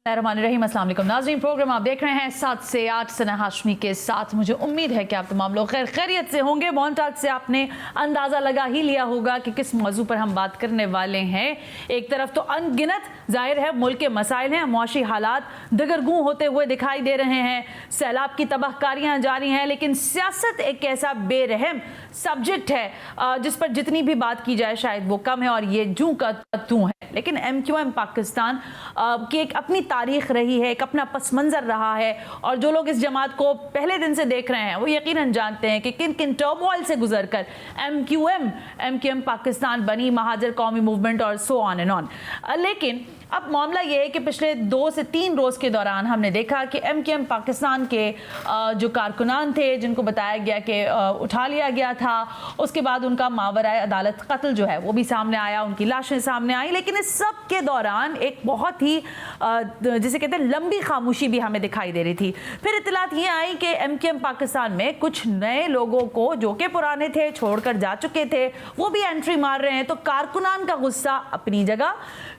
रहीम, अस्सलाम वालेकुम नाज़रीन। प्रोग्राम आप देख रहे हैं 7 से 8 सना हाशमी के साथ। मुझे उम्मीद है कि आप तमाम लोग खैरियत से होंगे। मोन्टाज से आपने अंदाज़ा लगा ही लिया होगा कि किस मौजू पर हम बात करने वाले हैं। एक तरफ तो अनगिनत जाहिर है मुल्क के मसाइल हैं, मुआशी हालात दगरगूं होते हुए दिखाई दे रहे हैं, सैलाब की तबाहकारियाँ जारी हैं, लेकिन सियासत एक ऐसा बेरहम सब्जेक्ट है जिस पर जितनी भी बात की जाए शायद वो कम है और ये जूं का तू है। लेकिन MQM पाकिस्तान की एक अपनी तारीख रही है, एक अपना पस मंज़र रहा है, और जो लोग इस जमात को पहले दिन से देख रहे हैं वो यकीनन जानते हैं कि किन किन टर्मोइल से गुजर कर MQM पाकिस्तान बनी, महाजर कौमी मूवमेंट और सो ऑन एंड ऑन। लेकिन अब मामला ये है कि पिछले 2 से 3 रोज़ के दौरान हमने देखा कि MQM पाकिस्तान के जो कारकुनान थे, जिनको बताया गया कि उठा लिया गया था, उसके बाद उनका मावराए अदालत कत्ल जो है वो भी सामने आया, उनकी लाशें सामने आई। लेकिन इस सब के दौरान एक बहुत ही जिसे कहते हैं लंबी खामोशी भी हमें दिखाई दे रही थी। फिर इत्तलात ये आई कि MQM पाकिस्तान में कुछ नए लोगों को, जो कि पुराने थे, छोड़कर जा चुके थे, वो भी एंट्री मार रहे हैं। तो कारकुनान का गुस्सा अपनी जगह,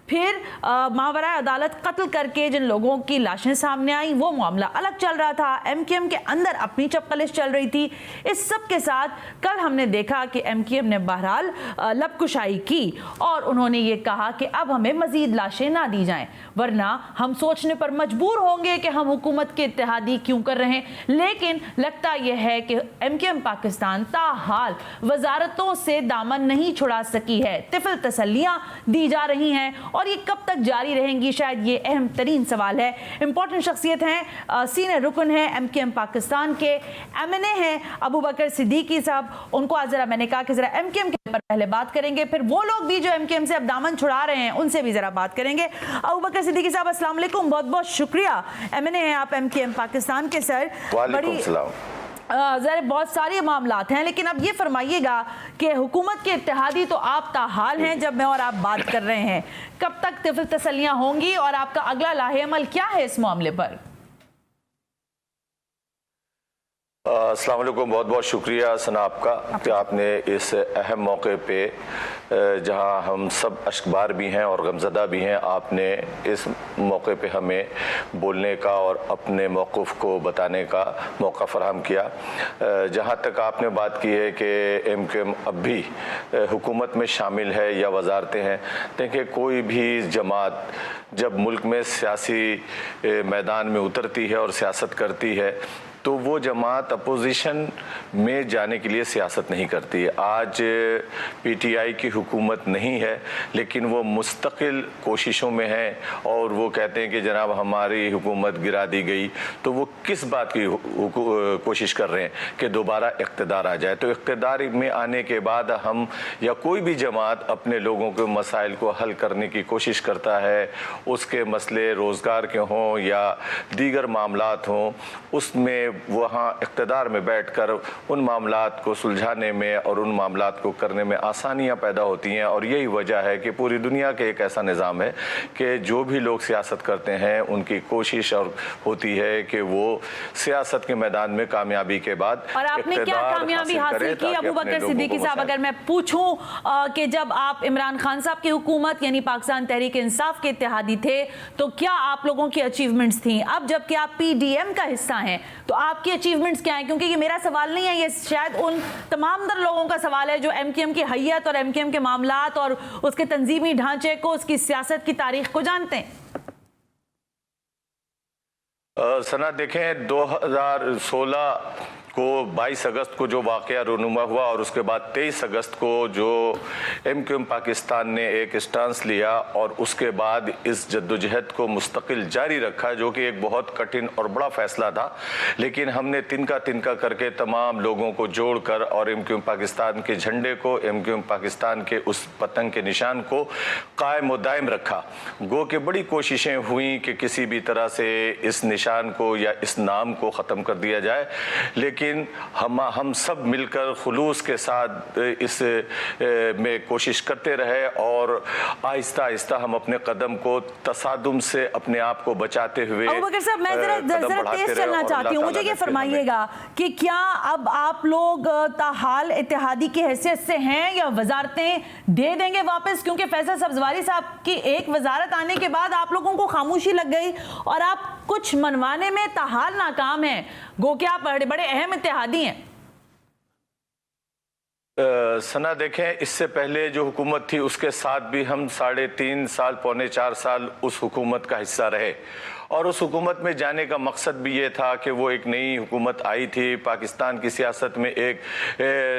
फिर मावराए अदालत कत्ल करके जिन लोगों की लाशें सामने आई वो मामला अलग चल रहा था, MQM के अंदर अपनी चपकलिश चल रही थी। इस सब के साथ कल हमने देखा कि MQM ने बहरहाल लबकुशाई की और उन्होंने ये कहा कि अब हमें मजीद लाशें ना दी जाएं, वरना हम सोचने पर मजबूर होंगे कि हम हुकूमत के इत्तेहादी क्यों कर रहे हैं। लेकिन लगता यह है कि MQM पाकिस्तान ताहाल वजारतों से दामन नहीं छुड़ा सकी है, तिफल तसल्लियां दी जा रही हैं और ये कब तक जारी रहेंगी, शायद ये अहम तरीन सवाल है। इंपॉर्टेंट शख्सियत हैं, सीनियर रुकन हैं MQM पाकिस्तान के, MNA हैं अबू बकर सिद्दीकी साहब। उनको आज जरा मैंने कहा कि जरा MQM के पर पहले बात करेंगे, फिर वो लोग भी जो MQM से अब दामन छुड़ा रहे हैं उनसे भी जरा बात करेंगे। अबू बकर सिद्दीकी साहब, अस्सलाम वालेकुम, बहुत बहुत शुक्रिया। MNA हैं आप MQM पाकिस्तान के सर। बड़ी ज़रा बहुत सारे मामलात हैं, लेकिन अब ये फरमाइएगा कि हुकूमत के इत्तेहादी तो आप ताहाल हैं जब मैं और आप बात कर रहे हैं, कब तक तिफल तसल्लियां होंगी और आपका अगला लाहे अमल क्या है इस मामले पर? अस्सलाम वालेकुम, बहुत बहुत शुक्रिया सना आपका कि आपने इस अहम मौके पे, जहां हम सब अश्कबार भी हैं और गमज़दा भी हैं, आपने इस मौके पे हमें बोलने का और अपने मौक़िफ़ को बताने का मौका फ़राहम किया। जहां तक आपने बात की है कि MQM अब भी हुकूमत में शामिल है या वजारतें हैं, देखिए कोई भी जमात जब मुल्क में सियासी मैदान में उतरती है और सियासत करती है तो वो जमात अपोजिशन में जाने के लिए सियासत नहीं करती है। आज PTI की हुकूमत नहीं है, लेकिन वो मुस्तकिल कोशिशों में है और वो कहते हैं कि जनाब हमारी हुकूमत गिरा दी गई, तो वो किस बात की कोशिश कर रहे हैं कि दोबारा इक़्तिदार आ जाए। तो इक़्तिदार में आने के बाद हम या कोई भी जमात अपने लोगों के मसाइल को हल करने की कोशिश करता है, उसके मसले रोज़गार के हों या दीगर मामलात हों, उसमें वहाँ इक़्तिदार में बैठकर उन मामलात को सुलझाने में और उन मामलात को करने में आसानियाँ पैदा होती हैं। और यही वजह है कि पूरी दुनिया के एक ऐसा निज़ाम है कि जो भी लोग सियासत करते हैं उनकी कोशिश और होती है कि वो सियासत के मैदान में कामयाबी के बाद, और आपने क्या कामयाबी हासिल की अबू बकर सिद्दीकी साहब? अगर मैं पूछूं कि जब आप इमरान खान साहब की हुकूमत यानी पाकिस्तान तहरीक इंसाफ के इत्तेहादी थे तो क्या आप लोगों की अचीवमेंट्स थी? अब जबकि आप PDM का हिस्सा हैं तो आपकी अचीवमेंट्स क्या हैं? क्योंकि ये मेरा सवाल नहीं है, ये शायद उन तमाम दर लोगों का सवाल है जो MQM की हैयत और MQM के मामलात और उसके तंजीमी ढांचे को, उसकी सियासत की तारीख को जानते हैं। सना देखें 2016 को 22 अगस्त को जो वाक़या रूनुमा हुआ और उसके बाद 23 अगस्त को जो MQM पाकिस्तान ने एक स्टांस लिया और उसके बाद इस जद्दोजहद को मुस्तकिल जारी रखा, जो कि एक बहुत कठिन और बड़ा फ़ैसला था, लेकिन हमने तिनका तिनका करके तमाम लोगों को जोड़कर और MQM पाकिस्तान के झंडे को, MQM पाकिस्तान के उस पतंग के निशान को कायम व दायम रखा। गो के बड़ी कोशिशें हुई कि किसी भी तरह से इस निशान को या इस नाम को ख़त्म कर दिया जाए, लेकिन लेकिन हम सब मिलकर खुलूस के साथ इस में कोशिश करते रहे और आहिस्ता आहिस्ता हम अपने कदम को तसादुम से अपने आप को बचाते हुए अबू बकर साहब, मैं जरा तेज चलना चाहती हूँ। मुझे ये फरमाइएगा कि क्या अब आप लोग ताहाल इत्तेहादी की हैसियत से हैं या वजारतें दे देंगे वापस? क्योंकि फैसल सब्जवारी साहब की एक वजारत आने के बाद आप लोगों को खामोशी लग गई और आप कुछ मनवाने में ताहाल नाकाम हैं, गो कि आप बड़े अहम इत्तेहादी हैं। सना देखें, इससे पहले जो हुकूमत थी उसके साथ भी हम 3.5 साल, पौने 4 साल उस हुकूमत का हिस्सा रहे और उस हुकूमत में जाने का मकसद भी ये था कि वो एक नई हुकूमत आई थी। पाकिस्तान की सियासत में एक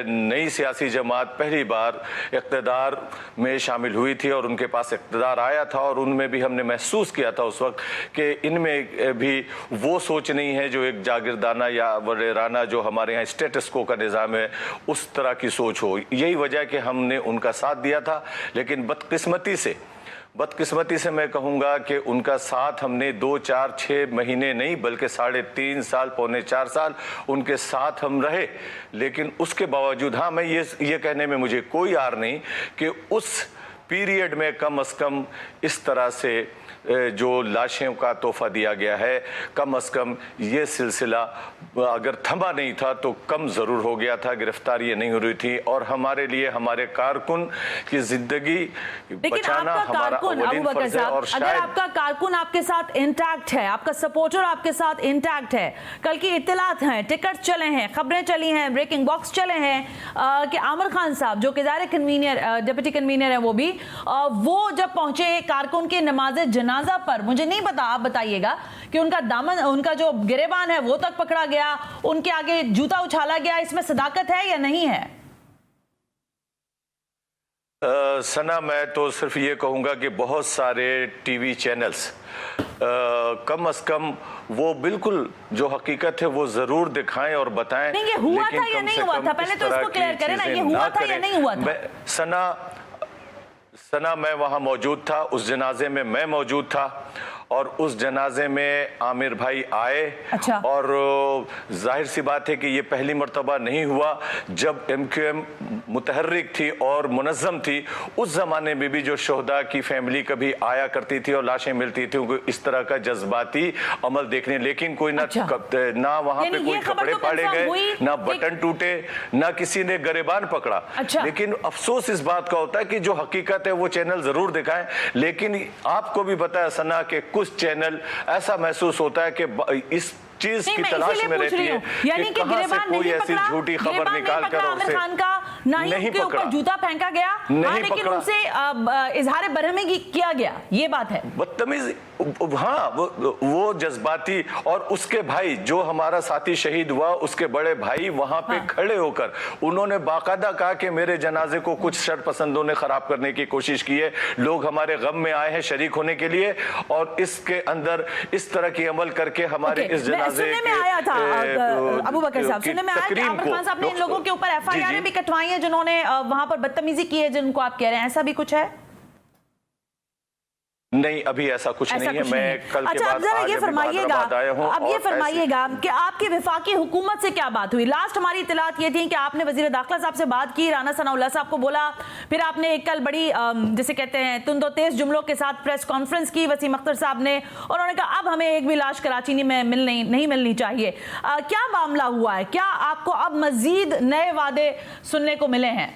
नई सियासी जमात पहली बार इक़्तिदार में शामिल हुई थी और उनके पास इक़्तिदार आया था और उनमें भी हमने महसूस किया था उस वक्त कि इनमें भी वो सोच नहीं है जो एक जागीरदाना या वरेराना जो हमारे यहाँ स्टेटस को का निज़ाम है उस तरह की सोच हो। यही वजह कि हमने उनका साथ दिया था, लेकिन बदकिस्मती से मैं कहूँगा कि उनका साथ हमने 2, 4, 6 महीने नहीं बल्कि 3.5 साल, पौने 4 साल उनके साथ हम रहे। लेकिन उसके बावजूद हाँ, मैं ये कहने में मुझे कोई आर नहीं कि उस पीरियड में कम से कम इस तरह से जो लाशों का तोहफा दिया गया है, कम से कम ये सिलसिला अगर थमा नहीं था तो कम ज़रूर हो गया था, गिरफ्तारी नहीं हो रही थी और हमारे लिए हमारे कारकुन की जिंदगी बचाना हमारा अव्वलीन फर्ज है। और अगर आपका कारकुन आपके साथ इंटैक्ट है, आपका सपोर्टर आपके साथ इंटैक्ट है, कल की इत्तलात हैं, टिकट चले हैं, खबरें चली हैं, ब्रेकिंग बॉक्स चले हैं कि आमिर खान साहब जो कि ज़ाहिर कन्वीनर, डिप्टी कन्वीनर है, वो जब पहुंचे कारकुन के नमाज़े जनाजा पर, मुझे नहीं पता, आप बताइएगा कि उनका दामन, उनका जो गिरेबान है वो तक पकड़ा गया, उनके आगे जूता उछाला गया, इसमें सदाकत है या नहीं है? सना, मैं तो सिर्फ ये कहूंगा कि बहुत सारे टीवी चैनल्स कम से कम वो बिल्कुल जो हकीकत है वो जरूर दिखाएं और बताएं। नहीं, ये हुआ था या नहीं हुआ था, पहले तो इसको क्लियर करें ना, ये हुआ था या नहीं हुआ था? सना, मैं वहां मौजूद था, उस जनाजे में मैं मौजूद था और उस जनाजे में आमिर भाई आए। अच्छा। और जाहिर सी बात है कि ये पहली मर्तबा नहीं हुआ जब MQM मुतहर्रिक थी और मुनज़्ज़म थी। उस ज़माने में भी जो शोहदा की फैमिली कभी आया करती थी और लाशें मिलती थी, उनको इस तरह का जज्बाती अमल देखने, लेकिन कोई ना ना वहाँ पे कोई कपड़े फाड़े गए, ना बटन टूटे, ना किसी ने गरेबान पकड़ा। लेकिन अफसोस इस बात का होता है कि जो हकीकत है वो चैनल जरूर दिखाएं, लेकिन आपको भी पता है सना कि कुछ चैनल ऐसा महसूस होता है कि इस चीज की तलाश में रहती है कि कहां से कोई ऐसी झूठी खबर निकाल कर उसे नहीं पकड़ा, जूता फेंका गया, लेकिन उनसे इजहार बरहमी किया गया, ये बात है। बदतमीजी, हाँ, वो जज्बाती। और उसके भाई जो हमारा साथी शहीद हुआ, उसके बड़े भाई वहां पे खड़े होकर उन्होंने बाकायदा कहा कि मेरे जनाजे को कुछ शरपसंदों ने खराब करने की कोशिश की है, लोग हमारे गम में आए हैं शरीक होने के लिए और इसके अंदर इस तरह की अमल करके हमारे इस जनाजे सुनने में आया था अबू बकर साहब, सुनने में आया कि आमिर खान साहब ने इन लोगों के ऊपर FIR भी कटवाई है जिन्होंने वहां पर बदतमीजी की है, जिनको आप कह रहे हैं, ऐसा भी कुछ है? नहीं, अभी ऐसा कुछ नहीं है। मैं कल के बाद ये फरमाइएगा, अब ये फरमाइएगा कि आपकी विफाकी हुकूमत से क्या बात हुई? लास्ट हमारी इत्तलात ये थी कि आपने वजीर दाखिला साहब से बात की, राना सनाउल्लाह साहब को बोला, फिर आपने एक कल बड़ी जिसे कहते हैं तुंदो तेज जुमलों के साथ प्रेस कॉन्फ्रेंस की वसीम अख्तर साहब ने, और उन्होंने कहा अब हमें एक भी लाश कराची में नहीं मिलनी चाहिए। क्या मामला हुआ है? क्या आपको अब मजीद नए वादे सुनने को मिले हैं?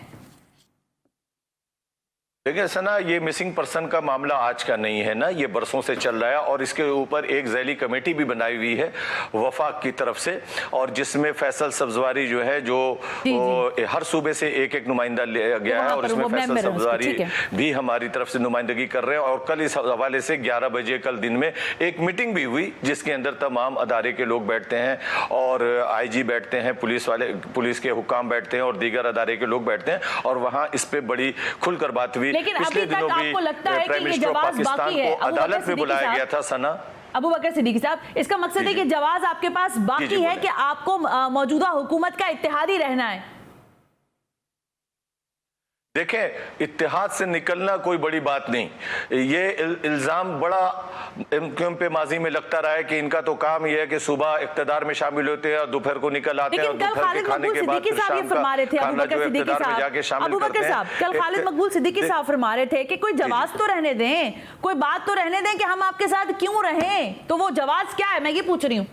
देखिए सना, ये मिसिंग पर्सन का मामला आज का नहीं है ना, ये बरसों से चल रहा है और इसके ऊपर एक झैली कमेटी भी बनाई हुई है वफाक की तरफ से, और जिसमें फैसल सब्जवारी जो है जो हर सूबे से एक नुमाइंदा लिया गया है और इसमें फैसल सब्जवारी भी हमारी तरफ से नुमाइंदगी कर रहे हैं। और कल इस हवाले से 11 बजे कल दिन में एक मीटिंग भी हुई जिसके अंदर तमाम अदारे के लोग बैठते हैं और IG बैठते हैं, पुलिस के हुकाम बैठते हैं और दीगर अदारे के लोग बैठते हैं और वहाँ इस पे बड़ी खुलकर बात हुई। लेकिन अभी तक आपको लगता है कि ये जवाब बाकी है? अदालत में बुलाया गया था सना। अबू बकर सिद्दीकी साहब, इसका मकसद है कि जवाब आपके पास बाकी है कि आपको मौजूदा हुकूमत का इत्तेहादी रहना है? देखें, इत्तेहाद से निकलना कोई बड़ी बात नहीं। ये इल्ज़ाम बड़ा एमक्यूएम पे माजी में लगता रहा है कि इनका तो काम ये है कि सुबह इक़्तिदार में शामिल होते हैं और दोपहर को निकल आते हैं और दोपहर के खाने के बाद फिर शाम का खाना जो इक़्तिदार में जाके शामिल करते हैं। कल खालिद मकबूल सिद्दीकी साहब फरमा रहे थे कि कोई जवाब तो रहने दें, कोई बात तो रहने दें कि हम आपके साथ क्यों रहें। तो वो जवाब क्या है, मैं ये पूछ रही हूँ।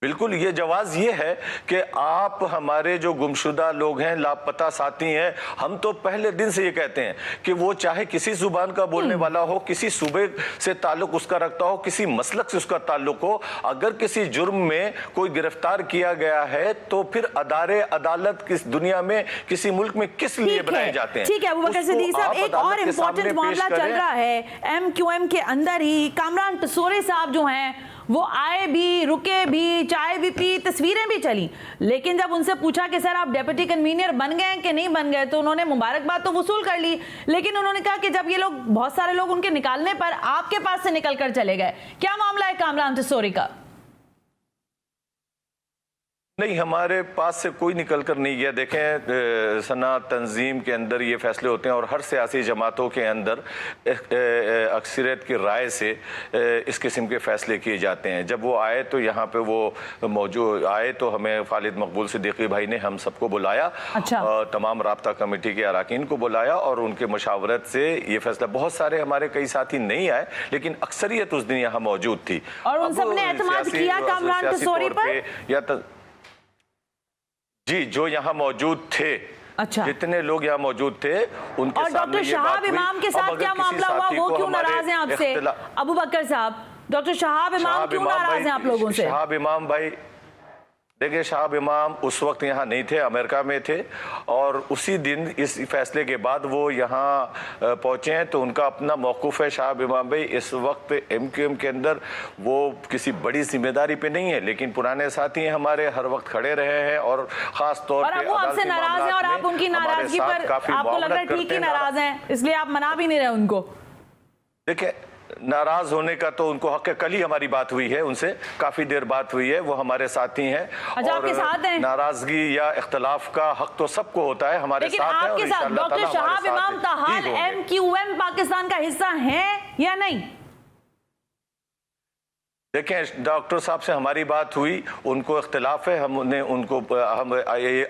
बिल्कुल, ये जवाब ये है कि आप हमारे जो गुमशुदा लोग हैं, लापता साथी हैं, हम तो पहले दिन से ये कहते हैं कि वो चाहे किसी जुबान का बोलने वाला हो, किसी सूबे से ताल्लुक उसका रखता हो, किसी मसलक से उसका ताल्लुक हो, अगर किसी जुर्म में कोई गिरफ्तार किया गया है तो फिर अदारे अदालत किस दुनिया में, किसी मुल्क में किस लिए बनाए जाते हैं। ठीक है, अबू बकर सिद्दीकी साहब, एक और इम्पोर्टेंट मामला चल रहा है एमक्यूएम के अंदर ही। कामरान टसोरे साहब जो हैं वो आए भी, रुके भी, चाय भी पी, तस्वीरें भी चली, लेकिन जब उनसे पूछा कि सर आप डेप्यूटी कन्वीनर बन गए कि नहीं बन गए, तो उन्होंने मुबारकबाद तो वसूल कर ली, लेकिन उन्होंने कहा कि जब ये लोग, बहुत सारे लोग उनके निकालने पर आपके पास से निकल कर चले गए। क्या मामला है कामरान टसोरी का? नहीं, हमारे पास से कोई निकल कर नहीं गया। देखें, सना तंजीम के अंदर ये फैसले होते हैं और हर सियासी जमातों के अंदर अक्सरियत की राय से इस किस्म के फैसले किए जाते हैं। जब वो आए तो यहाँ पे वो मौजूद आए तो हमें खालिद मकबूल सिद्दीकी भाई ने हम सबको बुलाया। अच्छा। तमाम राब्ता कमेटी के अरकान को बुलाया और उनके मशावरत से ये फैसला, बहुत सारे हमारे कई साथी नहीं आए लेकिन अक्सरियत उस दिन यहाँ मौजूद थी और उन सब ने एतमाद किया कामरान टसोरी पर। जी, जो यहाँ मौजूद थे, अच्छा, जितने लोग यहाँ मौजूद थे उनके और डॉक्टर शहाब इमाम के साथ क्या मामला हुआ, वो क्यों नाराज हैं आपसे? अबू बकर साहब, डॉक्टर शहाब इमाम क्यों नाराज हैं आप लोगों से? शहाब इमाम भाई, देखिए, शहाब इमाम उस वक्त यहाँ नहीं थे, अमेरिका में थे, और उसी दिन इस फैसले के बाद वो यहाँ पहुँचे हैं, तो उनका अपना मौक़िफ़ है। शहाब इमाम भाई इस वक्त एमक्यूएम के अंदर वो किसी बड़ी जिम्मेदारी पे नहीं है, लेकिन पुराने साथी हैं हमारे, हर वक्त खड़े रहे हैं और ख़ास तौर पर वो आपसे नाराज हैं और आप उनकी नाराजगी पर आपको लग रहा है ठीक ही नाराज हैं, इसलिए आप मना भी नहीं रहे उनको। देखिए, नाराज होने का तो उनको हक है। कल ही हमारी बात हुई है उनसे, काफी देर बात हुई है, वो हमारे साथी हैं। अच्छा, आपके साथ हैं? नाराजगी या इख्तलाफ का हक तो सबको होता है, हमारे लेकिन साथ है। आपके साथ डॉक्टर शहाब इमाम ताहाल एमक्यूएम पाकिस्तान का हिस्सा हैं या नहीं? देखें, डॉक्टर साहब से हमारी बात हुई, उनको इख्तिलाफ है, हमने उनको हम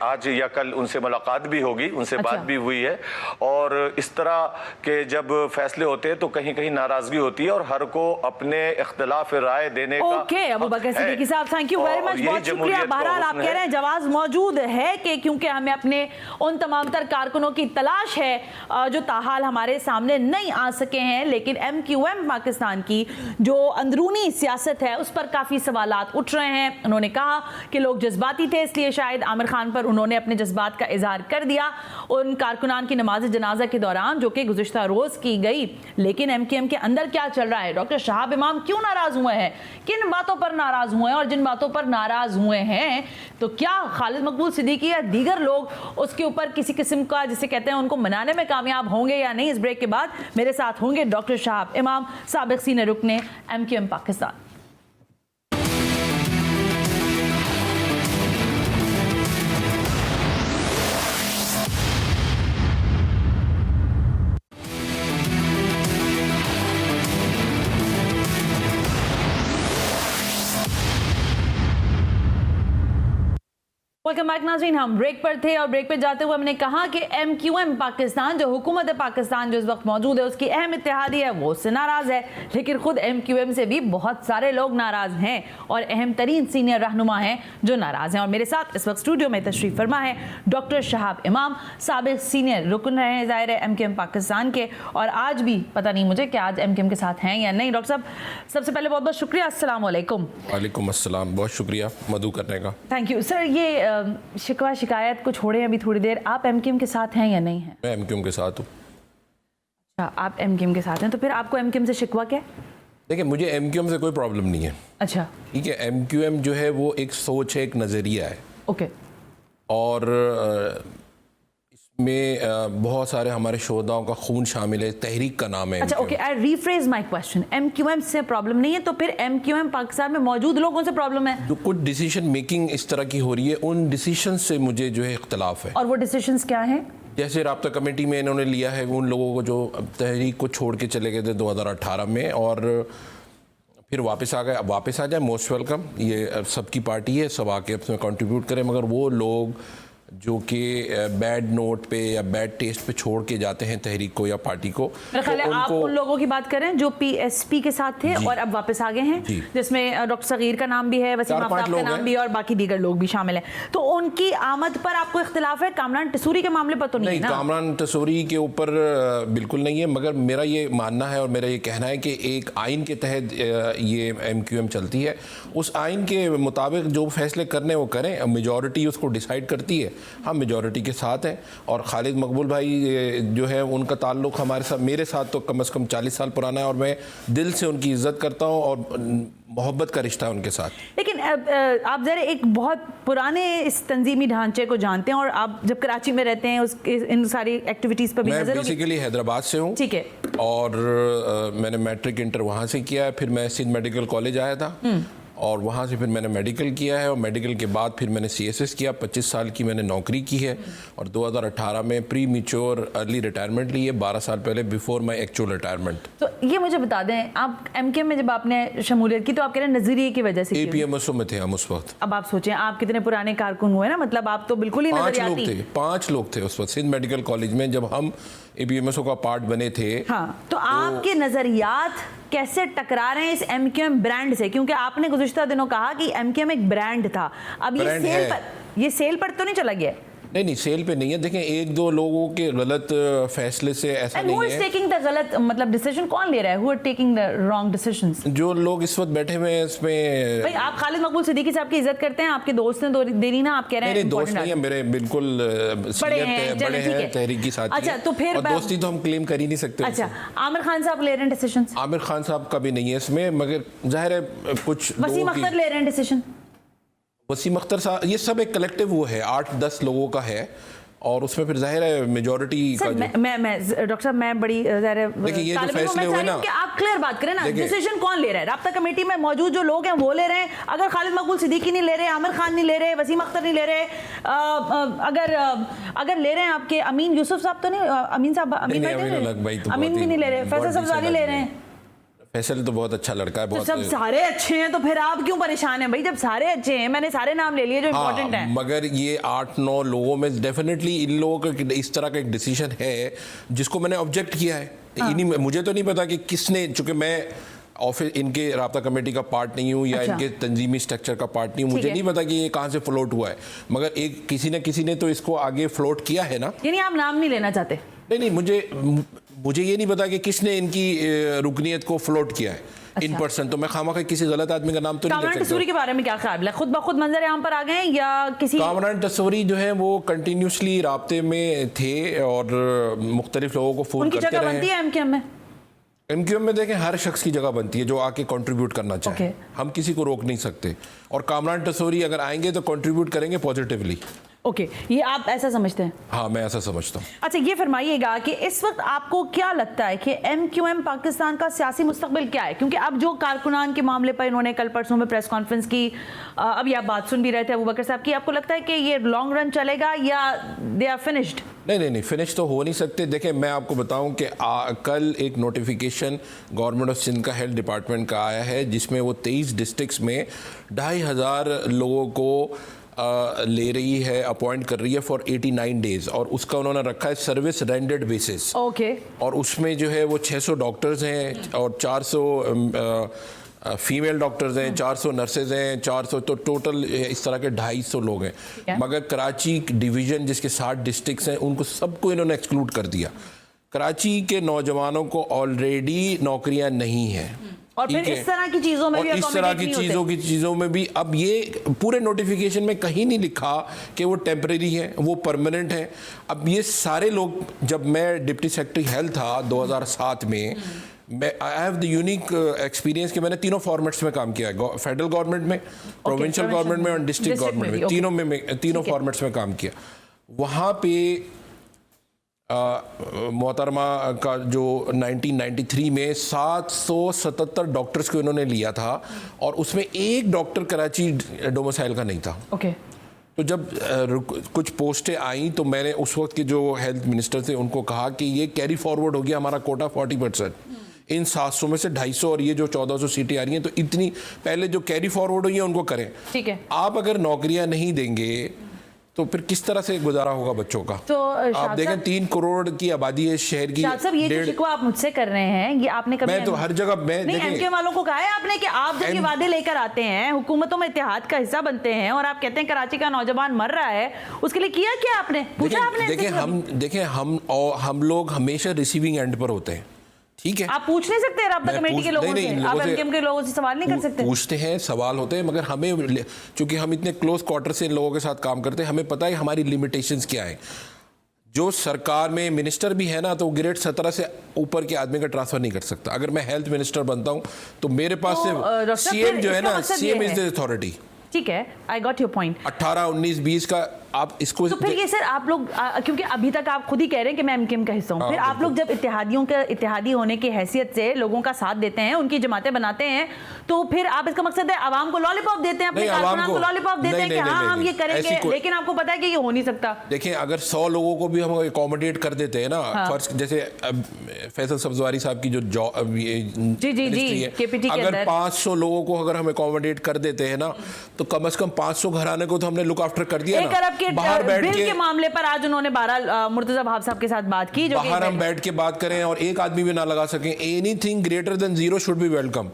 आज या कल उनसे मुलाकात भी होगी, उनसे बात भी हुई है। और इस तरह के जब फैसले होते हैं तो कहीं कहीं नाराजगी होती है और हर को अपने इख्तिलाफ राय देने का। ओके, अबू बकर सिद्दीकी साहब, थैंक यू वेरी मच, बहुत शुक्रिया। बहरहाल आप कह रहे हैं जवाब मौजूद है कि क्योंकि हमें अपने उन तमाम तर कारकुनों की तलाश है जो ताहाल हमारे सामने नहीं आ सके हैं, लेकिन एमक्यूएम पाकिस्तान की जो अंदरूनी सियासत है उस पर काफी सवालात उठ रहे हैं। उन्होंने कहा कि लोग जज्बाती थे, इसलिए शायद आमिर खान पर उन्होंने अपने जज्बात का इजहार कर दिया उन कारकुनान की नमाज जनाजा के दौरान जो कि गुज़िश्ता रोज की गई। लेकिन एमक्यूएम के अंदर क्या चल रहा है, डॉक्टर शहाब इमाम क्यों नाराज हुए हैं, किन बातों पर नाराज हुए हैं, और जिन बातों पर नाराज हुए हैं तो क्या खालिद मकबूल सिद्दीकी या दीगर लोग उसके ऊपर किसी किस्म का, जिसे कहते हैं, उनको मनाने में कामयाब होंगे या नहीं? इस ब्रेक के बाद मेरे साथ होंगे डॉक्टर शहाब इमाम, साबिक सीनियर रुकने एमक्यूएम पाकिस्तान। वेलकम बैक नाज़रीन, हम ब्रेक पर थे और ब्रेक पे जाते हुए हमने कहा कि एमक्यूएम पाकिस्तान, जो हुकूमत पाकिस्तान जो इस वक्त मौजूद है, उसकी अहम इत्तेहादी है, वो उससे नाराज है। लेकिन खुद एमक्यूएम से भी बहुत सारे लोग नाराज हैं और अहम तरीन सीनियर रहनुमा हैं जो नाराज हैं। और मेरे साथ इस वक्त स्टूडियो में तशरीफ फरमा है डॉक्टर शहाब इमाम, साबिक सीनियर रुकन रहे हैं ज़ाहिर है एमक्यूएम पाकिस्तान के, और आज भी पता नहीं मुझे कि आज एमक्यूएम के साथ हैं या नहीं। डॉक्टर साहब, सबसे पहले बहुत बहुत शुक्रिया, अस्सलाम वालेकुम। वालेकुम अस्सलाम, बहुत शुक्रिया मधु करने का। Thank you sir. ये शिकवा शिकायत को छोड़े अभी थोड़ी देर, आप एमक्यूएम के साथ हैं या नहीं हैं? मैं एमक्यूएम के साथ हूँ। अच्छा, आप एमक्यूएम के साथ हैं, तो फिर आपको एमक्यूएम से शिकवा क्या है? देखिए, मुझे एमक्यूएम से कोई प्रॉब्लम नहीं है। अच्छा, ठीक है, एमक्यूएम जो है वो एक सोच है, एक नज़रिया है। ओके। और में बहुत सारे हमारे शोधाओं का खून शामिल है, तहरीक का नाम है। अच्छा, okay, I rephrase my question. MQM से प्रॉब्लम नहीं है तो फिर एमक्यूएम पाकिस्तान में मौजूद लोगों से प्रॉब्लम है? जो कुछ डिसीजन मेकिंग इस तरह की हो रही है, उन डिसीजन से मुझे जो है इख्तलाफ है। और वो डिसीजंस क्या हैं? जैसे राब्ता कमेटी में इन्होंने लिया है उन लोगों को जो तहरीक को छोड़ के चले गए थे 2018 में और फिर वापस आ गए। अब वापस आ जाए, मोस्ट वेलकम, ये सबकी पार्टी है, सब आके अपने कंट्रीब्यूट करें। मगर वो लोग जो कि बैड नोट पे या बैड टेस्ट पे छोड़ के जाते हैं तहरीक को या पार्टी को, मेरा ख्याल है आप उन लोगों की बात कर रहे हैं जो पीएसपी के साथ थे और अब वापस आ गए हैं, जिसमें डॉक्टर सगीर का नाम भी है, वसीम आफ्ताब का नाम भी है और बाकी दीगर लोग भी शामिल हैं। तो उनकी आमद पर आपको इख्तिलाफ है, कामरान टसूरी के मामले पर तो नहीं है ना? कामरान टसूरी के ऊपर बिल्कुल नहीं है, मगर मेरा ये मानना है और मेरा ये कहना है कि एक आइन के तहत ये एमक्यूएम चलती है। उस आइन के मुताबिक जो फैसले करने वो करें, मेजॉरिटी उसको डिसाइड करती है, हम मेजॉरिटी के साथ हैं। और खालिद मकबूल भाई जो है उनका ताल्लुक़ हमारे साथ, मेरे साथ तो कम से कम 40 साल पुराना है और मैं दिल से उनकी इज़्ज़त करता हूँ और मोहब्बत का रिश्ता है उनके साथ। लेकिन आप ज़रा एक बहुत पुराने इस तंजीमी ढांचे को जानते हैं और आप जब कराची में रहते हैं इन सारी एक्टिविटीज़ पर भी नजर होगी। मैं बेसिकली हैदराबाद से हूँ, ठीक है, और मैंने मैट्रिक इंटर वहाँ से किया है। फिर मैं सिंध मेडिकल कॉलेज आया था और वहाँ से फिर मैंने मेडिकल किया है और मेडिकल के बाद फिर मैंने सीएसएस किया। 25 साल की मैंने नौकरी की है और 2018 में प्री मैच्योर अर्ली रिटायरमेंट ली है, 12 साल पहले, बिफोर माय एक्चुअल रिटायरमेंट। तो ये मुझे बता दें, आप एमकेएम में जब आपने शमूलियत की तो आप कह रहे हैं नजरिए की वजह से? एपीएमएसओ में थे हम उस वक्त। अब आप सोचें आप कितने पुराने कारकुन हुए ना, मतलब आप तो बिल्कुल ही नजरियाती। 5 लोग थे उस वक्त सिंध मेडिकल कॉलेज में जब हम एपीएमएसओ का पार्ट बने थे। हाँ, तो आपके नजरियात कैसे टकरा रहे हैं इस एमक्यूएम ब्रांड से? क्योंकि आपने गुज़िश्ता दिनों कहा कि एमक्यूएम एक ब्रांड था, अब ये सेल पर तो नहीं चला गया? नहीं, सेल पे नहीं है। देखें, एक दो लोगों के गलत फैसले से ऐसा नहीं है। टेकिंग द गलत मतलब डिसीजन कौन ले रहा है? Who are taking the wrong decisions? जो लोग इस वक्त बैठे हुए हैं इसमें। भाई, आप खालिद मकबूल सिद्दीकी साहब की इज्जत करते हैं, आपके दोस्त ने देनी ना, आप कह रहे हैं नहीं, दोस्त नहीं है मेरे, बिल्कुल बड़े हैं तहरीक की साथी। अच्छा, तो फिर दोस्ती तो हम क्लेम कर ही नहीं सकते। अच्छा, आमिर खान साहब ले रहे हैं डिसीजन? आमिर खान साहब का भी नहीं है इसमें, मगर जाहिर है कुछ वसीम अख्तर ले रहे हैं डिसीजन। वसीम अख्तर साहब, ये सब एक कलेक्टिव वो है, 8-10 लोगों का है और उसमें फिर जाहिर है मेजॉरिटी का मैं डॉक्टर साहब, मैं बड़ी देखिए ये जो फैसले हुए ना, आप क्लियर बात करें ना, डिसीजन कौन ले रहा है? राब्ता कमेटी में मौजूद जो लोग हैं वो ले रहे हैं। अगर खालिद मकबूल सिद्दीकी नहीं ले रहे, आमिर खान नहीं ले रहे, वसीम अख्तर नहीं ले रहे, अगर ले रहे हैं आपके अमीन यूसुफ साहब तो नहीं, अमीन साहब, अमीन भी नहीं ले रहे, फैसल सब्जारी ले रहे हैं। फैसल तो बहुत अच्छा लड़का है, बहुत सब सारे अच्छे हैं, तो फिर आप क्यों परेशान हैं भाई? जब सारे अच्छे हैं, मैंने सारे नाम ले लिए जो इम्पोर्टेंट हैं। मगर ये 8-9 लोगों में डेफिनेटली इन लोगों का इस तरह का एक डिसीजन है जिसको मैंने ऑब्जेक्ट किया है। मुझे तो नहीं पता कि किसने, चूंकि मैं ऑफिस इनके राब्ता कमेटी का पार्ट नहीं हूँ या इनके तंजीमी स्ट्रक्चर का पार्ट नहीं हूँ, मुझे नहीं पता कि ये कहाँ से फ्लोट हुआ है, मगर एक किसी ने तो इसको आगे फ्लोट किया है ना। यानी आप नाम नहीं लेना चाहते? नहीं, मुझे ये नहीं पता कि किसने इनकी रुकनीयत को फ्लोट किया है। अच्छा। इन पर्सन तो मैं खामा किसी गलत आदमी का नाम तो नहीं ले सकता। कामरान टसूरी के बारे में क्या ख्याल है? खुद ब खुद मंजर आम पर आ गए या किसी? कामरान टसूरी जो है वो कंटिन्यूसली राब्ते में थे और मुख्तलिफ लोगों को फोन करते रहे। उनकी जगह बनती है एमक्यूएम में? एमक्यूएम में देखें, हर शख्स की जगह बनती है जो आके कंट्रीब्यूट करना चाहे। हम किसी को रोक नहीं सकते और कामरान टसूरी अगर आएंगे तो कंट्रीब्यूट करेंगे पॉजिटिवली। ओके, ये आप ऐसा समझते हैं? हाँ, मैं ऐसा समझता हूँ। अच्छा, ये फरमाइएगा कि इस वक्त आपको क्या लगता है कि एमक्यूएम पाकिस्तान का सियासी मुस्तकबिल क्या है? क्योंकि अब जो कारकुनान के मामले पर इन्होंने कल परसों में प्रेस कॉन्फ्रेंस की, अभी आप बात सुन भी रहे थे अबू बकर साहब की, आपको लगता है कि ये लॉन्ग रन चलेगा या दे आर फिनिश्ड? नहीं, फिनिश तो हो नहीं सकते। देखें, मैं आपको बताऊं कि कल एक नोटिफिकेशन गवर्नमेंट ऑफ सिंध का हेल्थ डिपार्टमेंट का आया है जिसमें वो 23 डिस्ट्रिक्ट्स में 2500 लोगों को ले रही है, अपॉइंट कर रही है फॉर 89 डेज और उसका उन्होंने रखा है सर्विस रेंडर्ड बेसिस। ओके। और उसमें जो है वो 600 डॉक्टर्स हैं और 400 फीमेल डॉक्टर्स हैं, 400 नर्सेज हैं, 400 तो टोटल इस तरह के 250 लोग हैं। मगर कराची डिवीज़न जिसके 60 डिस्ट्रिक्ट्स हैं उनको सबको इन्होंने एक्सक्लूड कर दिया। कराची के नौजवानों को ऑलरेडी नौकरियां नहीं हैं और फिर इस तरह की चीज़ों में भी इस तरह की चीज़ों में भी अब ये पूरे नोटिफिकेशन में कहीं नहीं लिखा कि वो टेम्परेरी है, वो परमानेंट है। अब ये सारे लोग, जब मैं डिप्टी सेक्रेटरी हेल्थ था 2007 में, मैं I have the unique experience कि मैंने तीनों फॉर्मेट्स में काम किया है, फेडरल गवर्नमेंट में, प्रोविंशियल गवर्नमेंट में और डिस्ट्रिक्ट गवर्नमेंट में, तीनों फॉर्मेट्स में काम किया। वहाँ पे मोहतरमा का जो 1993 में 777 डॉक्टर्स को इन्होंने लिया था और उसमें एक डॉक्टर कराची डोमिसाइल का नहीं था। ओके। तो जब कुछ पोस्टें आई तो मैंने उस वक्त के जो हेल्थ मिनिस्टर थे उनको कहा कि ये कैरी फॉरवर्ड हो गया हमारा कोटा 40%। इन 700 में से 250 और ये जो 1400 सीटें आ रही हैं तो इतनी पहले जो कैरी फॉरवर्ड हुई है उनको करें। ठीक है। आप अगर नौकरियां नहीं देंगे तो फिर किस तरह से गुजारा होगा बच्चों का? तो आप देखें 3 करोड़ की आबादी है शहर की। सब ये जो शिकवा आप मुझसे कर रहे हैं, ये आपने कभी मैं तो हर जगह नहीं एमके वालों को कहा है आपने कि आप जब ये वादे लेकर आते हैं, हुकूमतों में इत्तेहाद का हिस्सा बनते हैं और आप कहते हैं कराची का नौजवान मर रहा है, उसके लिए किया क्या आपने? पूछा आपने? देखिए हम लोग हमेशा रिसीविंग एंड पर होते हैं, ठीक है। आप पूछ नहीं सकते राब्ता कमेटी के लोगों से, आप एमकेएम के लोगों से सवाल नहीं कर सकते? पूछते हैं, सवाल होते हैं, मगर हमें चूंकि हम इतने क्लोज क्वार्टर से इन लोगों के साथ काम करते हैं, हमें पता है हमारी लिमिटेशंस क्या है। जो सरकार में मिनिस्टर भी है ना, तो ग्रेड 17 से ऊपर के आदमी का ट्रांसफर नहीं कर सकता। अगर मैं हेल्थ मिनिस्टर बनता हूं तो मेरे पास से सीएम जो है ना, सीएम इज द अथॉरिटी। ठीक है, आई गॉट योर पॉइंट। 18, 19, 20 का आप इसको तो फिर ये सर आप लोग क्योंकि अभी तक आप खुद ही कह रहे हैं कि मैं एमकेएम का हिस्सा हूं, फिर आप लोग जब इत्तेहादी होने की हैसियत से लोगों का साथ देते हैं, उनकी जमातें बनाते हैं, तो फिर आप इसका मकसद है आवाम को लॉलीपॉप देते हैं, अपने कारकुनान को लॉलीपॉप देते हैं कि हाँ हम ये करेंगे, लेकिन आपको पता है कि ये हो नहीं सकता। देखिए अगर 100 लोगों को भी हम अकोमोडेट कर देते हैं ना, फर्स्ट जैसे फैसल सब्जवारी साहब की जो जी केपीटी के अगर 500 लोगों को अगर हम अकोमोडेट कर देते हैं ना, तो कम से कम 500 घराने को तो हमने लुक आफ्टर कर दिया ना। बाहर बैठ के मामले पर आज उन्होंने मुर्तजा भाव साहब के साथ बात की, जो बाहर हम बैठ के बात करें और एक आदमी भी ना लगा सकें, anything greater than 0 should be welcome.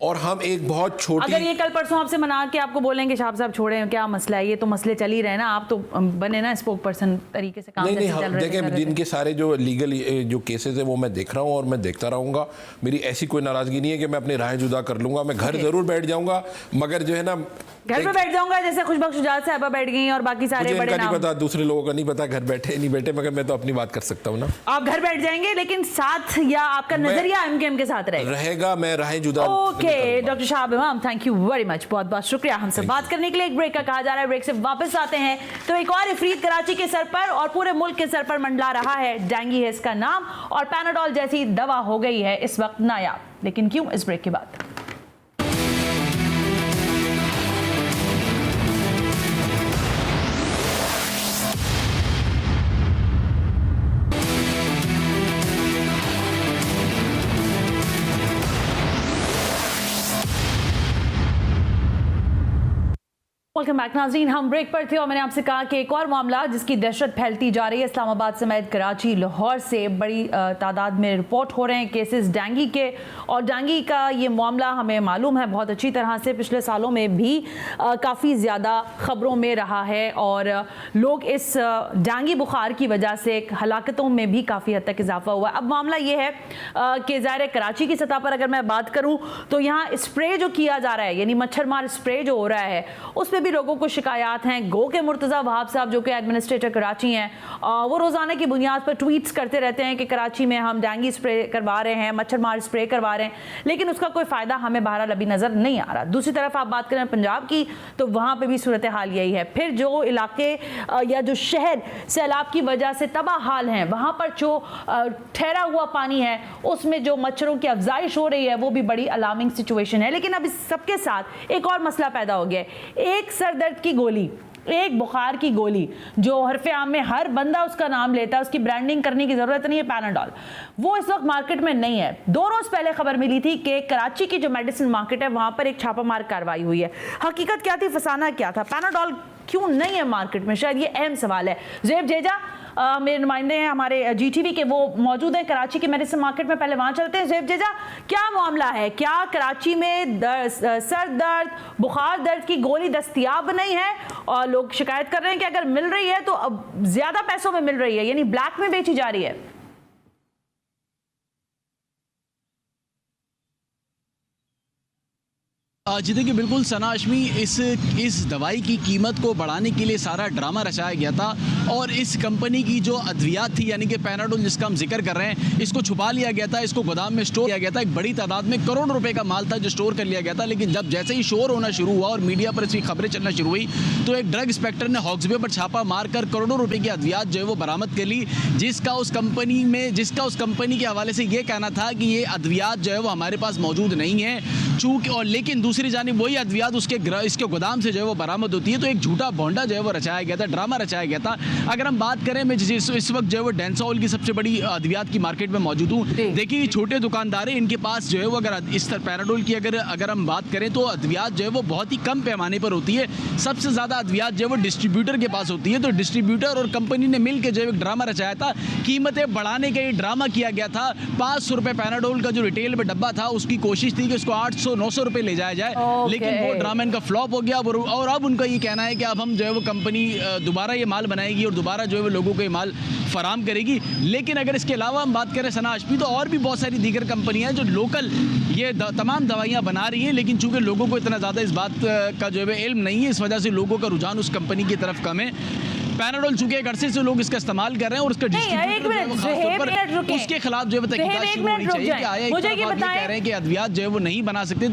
और हम एक बहुत छोटी, अगर ये कल परसों आपसे मना के आपको बोलेंगे शाह साहब छोड़ें, क्या मसला है, ये तो मसले चल ही रहे हैं ना, आप तो बने ना स्पोक पर्सन तरीके से काम नहीं देखें जिनके सारे जो लीगल जो केसेस है वो मैं देख रहा हूँ और मैं देखता रहूंगा। मेरी ऐसी कोई नाराजगी नहीं है कि मैं अपनी राय जुदा कर लूंगा। मैं घर जरूर बैठ जाऊंगा, मगर जो है ना घर पे बैठ जाऊंगा जैसे खुशबख्श शुजात साहबा बैठ गई और बाकी सारे बड़े नाम। नहीं पता, दूसरे लोगों का नहीं पता घर बैठे नहीं बैठे, मगर मैं तो अपनी बात कर सकता हूँ ना। आप घर बैठ जाएंगे लेकिन साथ या आपका नजरिया एमकेएम के साथ रहेगा मैं राय जुदा। ओके डॉक्टर शाहब इमाम, थैंक यू वेरी मच, बहुत बहुत शुक्रिया हमसे बात करने के लिए। एक ब्रेक का कहा जा रहा है, ब्रेक से वापस आते हैं तो एक और इफरीत कराची के सर पर और पूरे मुल्क के सर पर मंडला रहा है। डेंगू है इसका नाम और पैनाडोल जैसी दवा हो गई है इस वक्त नायाब। लेकिन क्यों, इस ब्रेक के बाद। वेलकम बैक नाज़रीन, हम ब्रेक पर थे और मैंने आपसे कहा कि एक और मामला जिसकी दहशत फैलती जा रही है। इस्लामाबाद समेत कराची, लाहौर से बड़ी तादाद में रिपोर्ट हो रहे हैं केसेस डेंगू के, और डेंगू का ये मामला हमें मालूम है बहुत अच्छी तरह से, पिछले सालों में भी काफ़ी ज़्यादा ख़बरों में रहा है और लोग इस डेंगू बुखार की वजह से हलाकतों में भी काफ़ी हद तक इजाफा हुआ। अब मामला ये है कि ज़ाहिर कराची की सतह पर अगर मैं बात करूँ तो यहाँ स्प्रे जो किया जा रहा है, यानी मच्छर मार स्प्रे जो हो रहा है, उस पर भी लोगों को शिकायत हैं। गो के मुर्तज़ा वहाब साहब जो कि एडमिनिस्ट्रेटर कराची हैं, वो रोज़ाना की बुनियाद पर ट्वीट्स करते रहते हैं कि कराची में हम डेंगू स्प्रे करवा रहे हैं, मच्छर मार स्प्रे करवा रहे हैं, लेकिन उसका कोई फ़ायदा हमें बहरहाल अभी नज़र नहीं आ रहा। दूसरी तरफ आप बात करें पंजाब की, तो वहाँ पर भी सूरत हाल यही है। फिर जो इलाके या जो शहर सैलाब की वजह से तबाह हाल हैं, वहाँ पर जो ठहरा हुआ पानी है उसमें जो मच्छरों की अफजाइश हो रही है वो भी बड़ी अलार्मिंग सिचुएशन है। लेकिन अब इस सबके साथ एक और मसला पैदा हो गया है। एक सर दर्द की गोली, एक बुखार की गोली जो हरफे आम में हर बंदा उसका नाम लेता है, उसकी ब्रांडिंग करने की जरूरत नहीं है, पैनाडोल, वो इस वक्त मार्केट में नहीं है। 2 रोज पहले खबर मिली थी कि कराची की जो मेडिसिन मार्केट है वहां पर एक छापामार कार्रवाई हुई है। हकीकत क्या थी, फसाना क्या था, पैनाडोल क्यों नहीं है मार्केट में, शायद ये अहम सवाल है। ज़ेब जेजा मेरे नुमाइंदे हैं हमारे जीटीवी के, वो मौजूद हैं कराची के मेडिसिन मार्केट में, पहले वहां चलते हैं। ज़ेब जेजा, क्या मामला है, क्या कराची में सर दर्द, बुखार दर्द की गोली दस्तयाब नहीं है और लोग शिकायत कर रहे हैं कि अगर मिल रही है तो अब ज्यादा पैसों में मिल रही है, यानी ब्लैक में बेची जा रही है? जी देखिए, बिल्कुल सना हाशमी, इस दवाई की कीमत को बढ़ाने के लिए सारा ड्रामा रचाया गया था और इस कंपनी की जो अद्वियात थी, यानी कि पैनाडोल जिसका हम जिक्र कर रहे हैं, इसको छुपा लिया गया था, इसको गोदाम में स्टोर किया गया था। एक बड़ी तादाद में करोड़ रुपए का माल था जो स्टोर कर लिया गया था। लेकिन जब जैसे ही शोर होना शुरू हुआ और मीडिया पर इसकी खबरें चलना शुरू हुई तो एक ड्रग इंस्पेक्टर ने हॉक्सबे पर छापा मारकर करोड़ों रुपए की अद्वियात जो है वो बरामद कर ली, जिसका उस कंपनी के हवाले से ये कहना था कि ये अद्वियात जो है वो हमारे पास मौजूद नहीं है। चूंकि और लेकिन दूसरी जानिब वही अद्वियात इसके गोदाम से जो है वो बरामद होती है। तो एक झूठा भोंडा जो है वो रचाया गया था, ड्रामा रचाया गया था। अगर हम बात करें, मैं इस वक्त जो है वो डेंसोल की सबसे बड़ी अद्वियात की मार्केट में मौजूद हूँ। देखिए, छोटे दुकानदार हैं, इनके पास जो है वो अगर इस तरह पैनाडोल की अगर हम बात करें तो अद्वियात जो है वो बहुत ही कम पैमाने पर होती है। सबसे ज़्यादा अद्वियात जो है वो डिस्ट्रीब्यूटर के पास होती है। तो डिस्ट्रीब्यूटर और कंपनी ने मिलकर जो है एक ड्रामा रचाया था, कीमतें बढ़ाने का ये ड्रामा किया गया था। 500 रुपये पैनाडोल का जो रिटेल में डब्बा था, उसकी कोशिश थी कि उसको 800-900 रुपये ले जाया जाए, लेकिन वो ड्रामा इनका फ्लॉप हो गया। और अब उनका ये कहना है कि अब हम जो है वो कंपनी दोबारा ये माल बनाएगी और दोबारा जो है वो लोगों को ये माल फराम करेगी। लेकिन अगर इसके अलावा हम बात करें सना हाशमी, तो और भी बहुत सारी दीगर कंपनियां जो लोकल ये तमाम दवाइयां बना रही हैं, लेकिन चूंकि लोगों को इतना ज़्यादा इस बात का जो है इल्म नहीं है, इस वजह से लोगों का रुझान उस कंपनी की तरफ कम है। पैनाडोल चूंकि एक अरसे से लोग इसका इस्तेमाल कर रहे हैं और उसका डिस्ट्रीब्यूटर उसके खिलाफ जो है तहकीकात शुरू होनी चाहिए कि आया एक कह रहे हैं कि अद्वियात जो है वो नहीं बना सकते।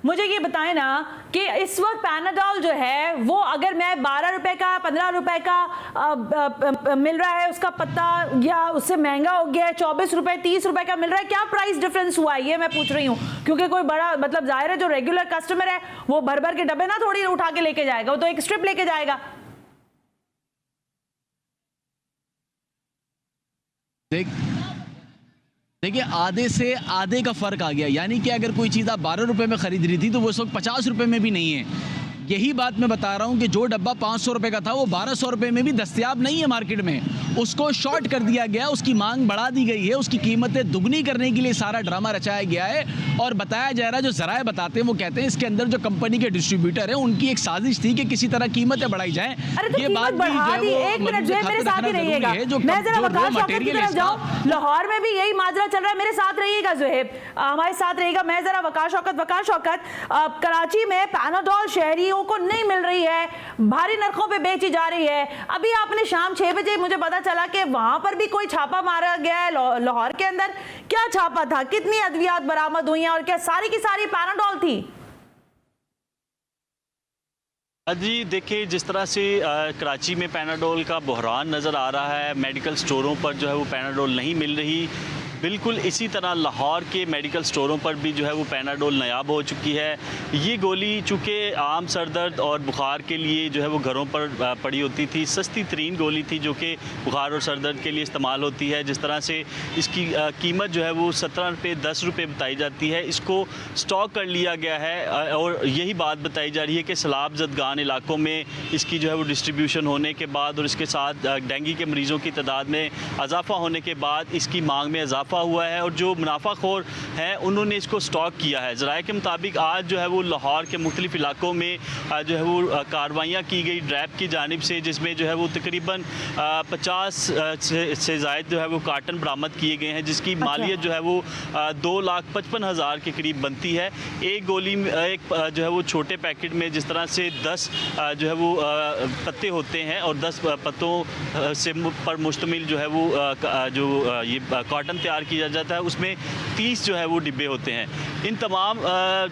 मुझे ये बताएं ना कि इस वक्त पैनाडोल जो है वो अगर मैं 12 रुपए का 15 रुपए का मिल रहा है उसका पत्ता, या उससे महंगा हो गया है 24 रुपए 30 रुपए का मिल रहा है, क्या प्राइस डिफरेंस हुआ है ये मैं पूछ रही हूँ। क्योंकि कोई बड़ा मतलब जाहिर है जो रेगुलर कस्टमर है वो भर भर के डब्बे ना थोड़ी उठा के लेके जाएगा, वो तो एक स्ट्रिप लेके जाएगा। देखिए, आधे से आधे का फर्क आ गया, यानी कि अगर कोई चीज़ आप 12 रुपए में खरीद रही थी तो वो इस वक्त 50 रुपए में भी नहीं है। यही बात मैं बता रहा हूं कि जो डब्बा 500 रुपए का था वो 1200 रुपए में भी दस्तयाब नहीं है मार्केट में, उसको शॉर्ट कर दिया गया, उसकी मांग बढ़ा दी गई है, उसकी कीमतें दुगनी करने के लिए सारा ड्रामा रचाया गया है। और बताया जा रहा है, जो जराए बताते हैं वो कहते हैं इसके अंदर जो कंपनी के डिस्ट्रीब्यूटर है उनकी एक साजिश थी कि किसी तरह कीमतें बढ़ाई जाएं। ये बात भी मेरे साथ ही रहिएगा, मैं जरा वकाश शौकत की तरफ जाऊं। लाहौर में भी यही माजरा चल रहा है, मेरे साथ रहिएगा ज़ुहैब, हमारे साथ रहिएगा। मैं जरा वकाश शौकत, कराची में पैनाडोल शहरियों को नहीं मिल रही है, भारी नरखों पे बेची जा रही है। अभी आपने शाम 6 बजे मुझे पता चला कि वहां पर भी कोई छापा मारा गया है लाहौर के अंदर। क्या छापा था, कितनी अद्वियात बरामद हुई हैं और क्या सारी की सारी पैनाडोल थी? जी देखिए, जिस तरह से कराची में पैनाडोल का बहरान नज़र आ रहा है, मेडिकल स्टोरों पर जो है वो पैनाडोल नहीं मिल रही, बिल्कुल इसी तरह लाहौर के मेडिकल स्टोरों पर भी जो है वो पैनाडोल नायाब हो चुकी है। ये गोली चूँकि आम सर दर्द और बुखार के लिए जो है वो घरों पर पड़ी होती थी, सस्ती तरीन गोली थी जो कि बुखार और सर दर्द के लिए इस्तेमाल होती है। जिस तरह से इसकी कीमत जो है वो 17 रुपये 10 रुपये बताई जाती है, इसको स्टॉक कर लिया गया है। और यही बात बताई जा रही है कि सैलाब ज़दगान इलाकों में इसकी जो है वो डिस्ट्रीब्यूशन होने के बाद और इसके साथ डेंगू के मरीज़ों की तादाद में इजाफा होने के बाद इसकी मांग में इजाफा हुआ है और जो मुनाफाखोर हैं उन्होंने इसको स्टॉक किया है। ज़राए के मुताबिक आज जो है वो लाहौर के मुख्तलिफ इलाकों में जो है वो कार्रवाइयाँ की गई ड्रैब की जानिब से, जिसमें जो है वो तकरीबन 50 से ज़ायद जो है वो कार्टन बरामद किए गए हैं, जिसकी मालियत जो है वो 2,55,000 के करीब बनती है। एक गोली एक जो है वो छोटे पैकेट में जिस तरह से 10 जो है वो पत्ते होते हैं और 10 पत्तों से पर मुश्तमिल जो है वो जो ये कॉटन तैयार किया जाता है, उसमें 30 जो है वो डिब्बे होते हैं। इन तमाम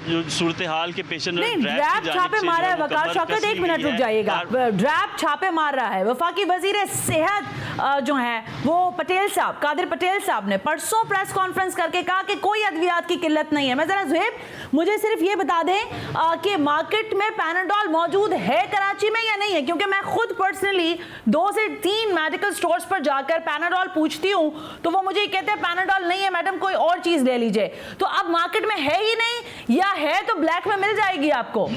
जो सूरत हाल के पेश नज़र ड्रैब छापे मार रहा है वकाश शौकत, 1 मिनट रुक जाइएगा। ड्रैब छापे मार रहा है वफाकी वजीर सेहत जो है वो पटेल साहब, कादिर पटेल साहब ने परसों प्रेस कॉन्फ्रेंस करके कहा कि कोई अद्वियात की किल्लत नहीं है। मैं जरा ज़ुहैब मुझे सिर्फ ये बता दें कि मार्केट में पैनाडोल मौजूद है कराची में या नहीं है, क्योंकि मैं खुद पर्सनली 2 से 3 मेडिकल स्टोर्स पर जाकर पैनाडोल पूछती हूँ तो वो मुझे कहते हैं पैनाडोल नहीं है मैडम, कोई और चीज ले लीजिए। तो अब मार्केट में है ही नहीं या है तो ब्लैक में मिल जाएगी आपको?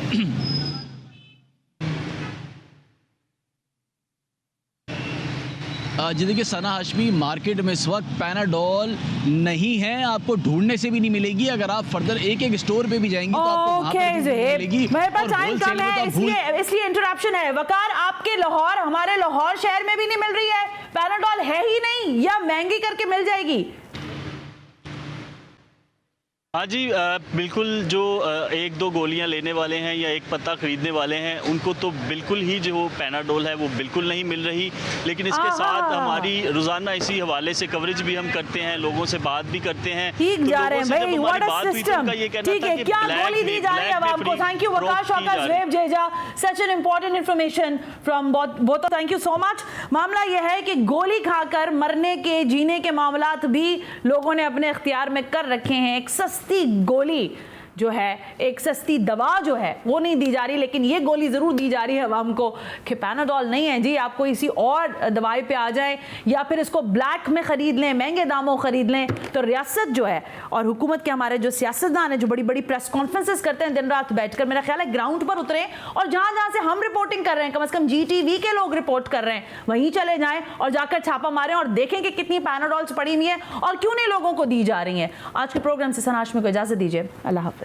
जी देखिए सना हाशमी, मार्केट में इस वक्त पैनाडोल नहीं है, आपको ढूंढने से भी नहीं मिलेगी। अगर आप फर्दर एक स्टोर पे भी जाएंगी तो आपको वहां पर मिलेगी। मेरे पास टाइम कम है इसलिए इंटरप्शन है। वकार, आपके लाहौर, हमारे लाहौर शहर में भी नहीं मिल रही है, पैनाडोल है ही नहीं या महंगी करके मिल जाएगी? हाँ जी, बिल्कुल जो एक दो गोलियां लेने वाले हैं या एक पत्ता खरीदने वाले हैं उनको तो बिल्कुल ही जो पैनाडोल है वो बिल्कुल नहीं मिल रही। लेकिन इसके साथ हमारी रोज़ाना इसी हवाले से कवरेज भी हम करते हैं, लोगों से बात भी करते हैं। ठीक जा रहे हैं भाई, व्हाट अ सिस्टम। ये कहना ठीक था है, कि क्या ब्लैक गोली दी जा रही है आवाम को। Thank you Waqas Akash web Jeddah, such an important information from both. Thank you so much. मामला यह है कि गोली खाकर मरने के जीने के मामलात भी लोगों ने अपने इख्तियार में कर रखे हैं। एक सस्ती गोली जो है, एक सस्ती दवा जो है वो नहीं दी जा रही, लेकिन ये गोली ज़रूर दी जा रही है अवाम को कि पैनाडोल नहीं है जी, आप कोई इसी और दवाई पे आ जाएं या फिर इसको ब्लैक में ख़रीद लें, महंगे दामों ख़रीद लें। तो रियासत जो है और हुकूमत के हमारे जो सियासतदान हैं जो बड़ी बड़ी प्रेस कॉन्फ्रेंसेस करते हैं दिन रात बैठकर, मेरा ख्याल है ग्राउंड पर उतरें और जहाँ जहाँ से हम रिपोर्टिंग कर रहे हैं, कम से कम GTV के लोग रिपोर्ट कर रहे हैं, वहीं चले जाएं और जाकर छापा मारें और देखें कि कितनी पैनाडोल्स पड़ी हुई हैं और क्यों नहीं लोगों को दी जा रही हैं। आज के प्रोग्राम से सना हाशमी को इजाज़त दीजिए। अल्लाह हाफ़िज़।